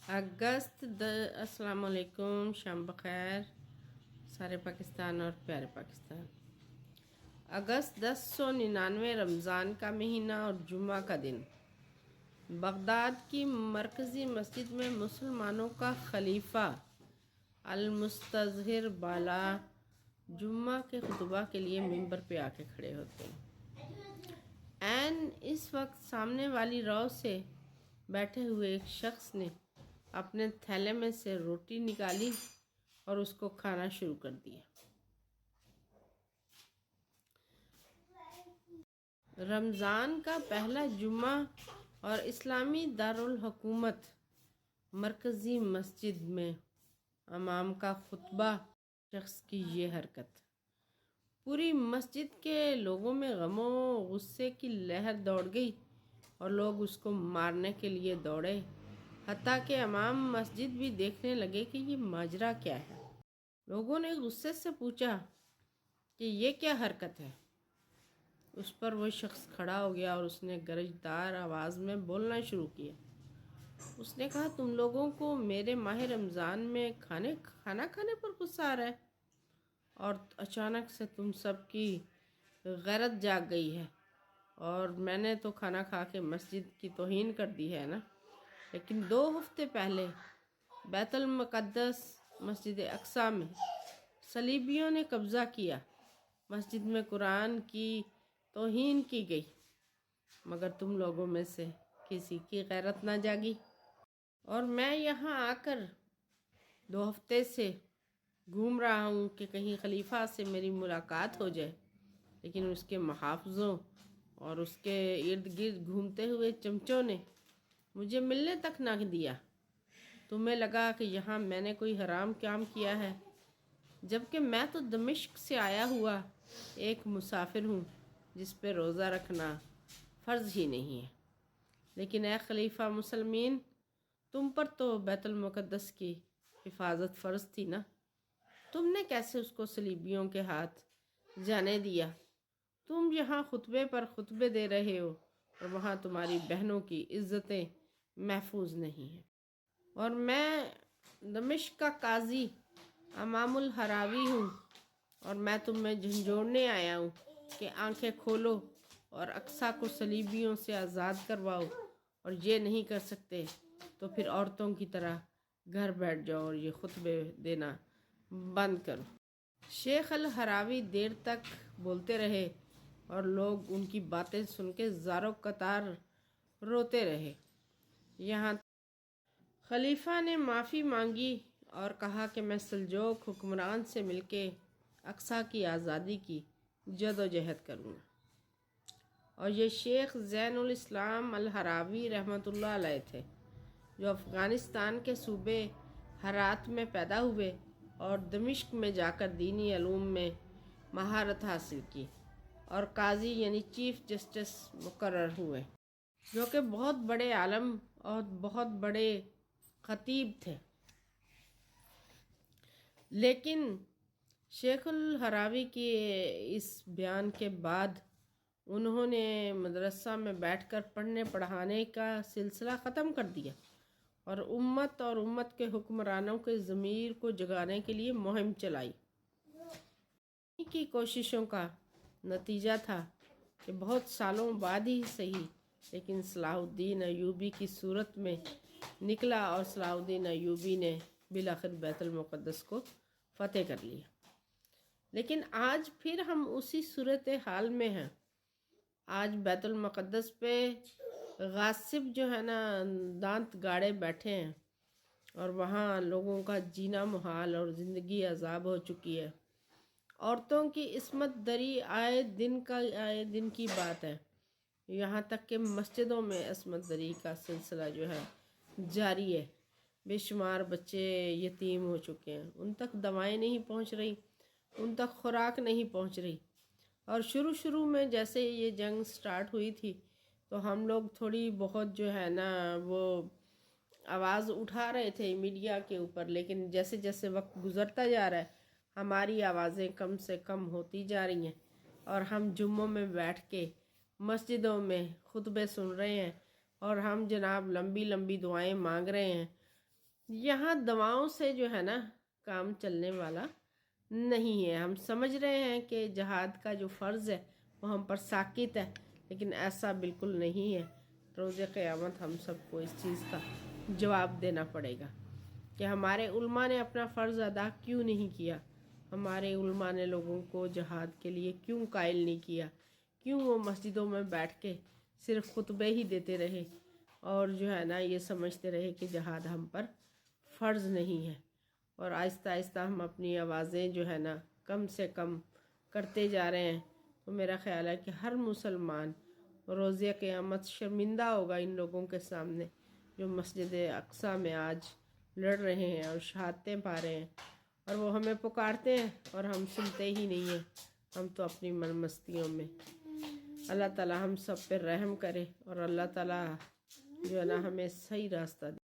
السلام علیکم، شام بخیر سارے پاکستان اور پیارے پاکستان۔ اگست 1099 رمضان کا مہینہ اور جمعہ کا دن، بغداد کی مرکزی مسجد میں مسلمانوں کا خلیفہ المستظہر بالا جمعہ کے خطبہ کے لیے ممبر پہ آ کے کھڑے ہوتے ہیں۔ عین اس وقت سامنے والی رو سے بیٹھے ہوئے ایک شخص نے اپنے تھیلے میں سے روٹی نکالی اور اس کو کھانا شروع کر دیا۔ رمضان کا پہلا جمعہ اور اسلامی دارالحکومت مرکزی مسجد میں امام کا خطبہ شخص کی یہ حرکت پوری مسجد کے لوگوں میں غم و غصے کی لہر دوڑ گئی اور لوگ اس کو مارنے کے لیے دوڑے، حتیٰ کہ امام مسجد بھی دیکھنے لگے کہ یہ ماجرا کیا ہے۔ لوگوں نے غصے سے پوچھا کہ یہ کیا حرکت ہے؟ اس پر وہ شخص کھڑا ہو گیا اور اس نے گرجدار آواز میں بولنا شروع کیا۔ اس نے کہا، تم لوگوں کو میرے ماہ رمضان میں کھانا کھانے پر غصہ آ رہا ہے، اور اچانک سے تم سب کی غیرت جاگ گئی ہے، اور میں نے تو کھانا کھا کے مسجد کی توہین کر دی ہے نا۔ لیکن 2 ہفتے پہلے بیت المقدس مسجد اقصی میں صلیبیوں نے قبضہ کیا، مسجد میں قرآن کی توہین کی گئی، مگر تم لوگوں میں سے کسی کی غیرت نہ جاگی، اور میں یہاں آ کر 2 ہفتے سے گھوم رہا ہوں کہ کہیں خلیفہ سے میری ملاقات ہو جائے، لیکن اس کے محافظوں اور اس کے ارد گرد گھومتے ہوئے چمچوں نے مجھے ملنے تک نہ دیا۔ تمہیں لگا کہ یہاں میں نے کوئی حرام کام کیا ہے، جبکہ میں تو دمشق سے آیا ہوا ایک مسافر ہوں جس پہ روزہ رکھنا فرض ہی نہیں ہے۔ لیکن اے خلیفہ مسلمین، تم پر تو بیت المقدس کی حفاظت فرض تھی نا، تم نے کیسے اس کو صلیبیوں کے ہاتھ جانے دیا؟ تم یہاں خطبے پر خطبے دے رہے ہو اور وہاں تمہاری بہنوں کی عزتیں محفوظ نہیں ہیں، اور میں دمشق کا قاضی امام الحراوی ہوں، اور میں تمہیں جھنجھوڑنے آیا ہوں کہ آنکھیں کھولو اور اقصی کو صلیبیوں سے آزاد کرواؤ، اور یہ نہیں کر سکتے تو پھر عورتوں کی طرح گھر بیٹھ جاؤ اور یہ خطبے دینا بند کرو۔ شیخ الحراوی دیر تک بولتے رہے اور لوگ ان کی باتیں سن کے زاروں قطار روتے رہے۔ یہاں خلیفہ نے معافی مانگی اور کہا کہ میں سلجوق حکمران سے مل کے اقصی کی آزادی کی جدوجہد کروں گا، اور یہ شیخ زین الاسلام الحراوی رحمۃ اللہ علیہ تھے، جو افغانستان کے صوبے ہرات میں پیدا ہوئے اور دمشق میں جا کر دینی علوم میں مہارت حاصل کی اور قاضی یعنی چیف جسٹس مقرر ہوئے، جو کہ بہت بڑے عالم اور بہت بڑے خطیب تھے۔ لیکن شیخ الحراوی کے اس بیان کے بعد انہوں نے مدرسہ میں بیٹھ کر پڑھنے پڑھانے کا سلسلہ ختم کر دیا اور امت کے حکمرانوں کے ضمیر کو جگانے کے لیے مہم چلائی۔ ان کی کوششوں کا نتیجہ تھا کہ بہت سالوں بعد ہی صحیح، لیکن صلاح الدین ایوبی کی صورت میں نکلا، اور صلاح الدین ایوبی نے بالآخر بیت المقدس کو فتح کر لیا۔ لیکن آج پھر ہم اسی صورتحال میں ہیں۔ آج بیت المقدس پہ غاصب جو ہے نا دانت گاڑے بیٹھے ہیں، اور وہاں لوگوں کا جینا محال اور زندگی عذاب ہو چکی ہے۔ عورتوں کی عصمت دری آئے دن کی بات ہے، یہاں تک کہ مسجدوں میں عصمت دری کا سلسلہ جو ہے جاری ہے۔ بے شمار بچے یتیم ہو چکے ہیں، ان تک دوائیں نہیں پہنچ رہی، ان تک خوراک نہیں پہنچ رہی، اور شروع میں جیسے یہ جنگ سٹارٹ ہوئی تھی تو ہم لوگ تھوڑی بہت جو ہے نا وہ آواز اٹھا رہے تھے میڈیا کے اوپر، لیکن جیسے جیسے وقت گزرتا جا رہا ہے ہماری آوازیں کم سے کم ہوتی جا رہی ہیں، اور ہم جمعوں میں بیٹھ کے مسجدوں میں خطبے سن رہے ہیں، اور ہم جناب لمبی لمبی دعائیں مانگ رہے ہیں، یہاں دواؤں سے جو ہے نا کام چلنے والا نہیں ہے. ہم سمجھ رہے ہیں کہ جہاد کا جو فرض ہے وہ ہم پر ساقط ہے، لیکن ایسا بالکل نہیں ہے. روز قیامت ہم سب کو اس چیز کا جواب دینا پڑے گا کہ ہمارے علماء نے اپنا فرض ادا کیوں نہیں کیا، ہمارے علماء نے لوگوں کو جہاد کے لیے کیوں قائل نہیں کیا، کیوں وہ مسجدوں میں بیٹھ کے صرف خطبے ہی دیتے رہے اور جو ہے نا یہ سمجھتے رہے کہ جہاد ہم پر فرض نہیں ہے. اور آہستہ آہستہ ہم اپنی آوازیں جو ہے نا کم سے کم کرتے جا رہے ہیں. تو میرا خیال ہے کہ ہر مسلمان روز قیامت شرمندہ ہوگا ان لوگوں کے سامنے جو مسجد اقصیٰ میں آج لڑ رہے ہیں اور شہادتیں پا رہے ہیں، اور وہ ہمیں پکارتے ہیں اور ہم سنتے ہی نہیں ہیں. ہم تو اپنی من مستیوں میں. اللہ تعالی ہم سب پہ رحم کرے اور اللہ تعالی جو ہے نا ہمیں صحیح راستہ دے.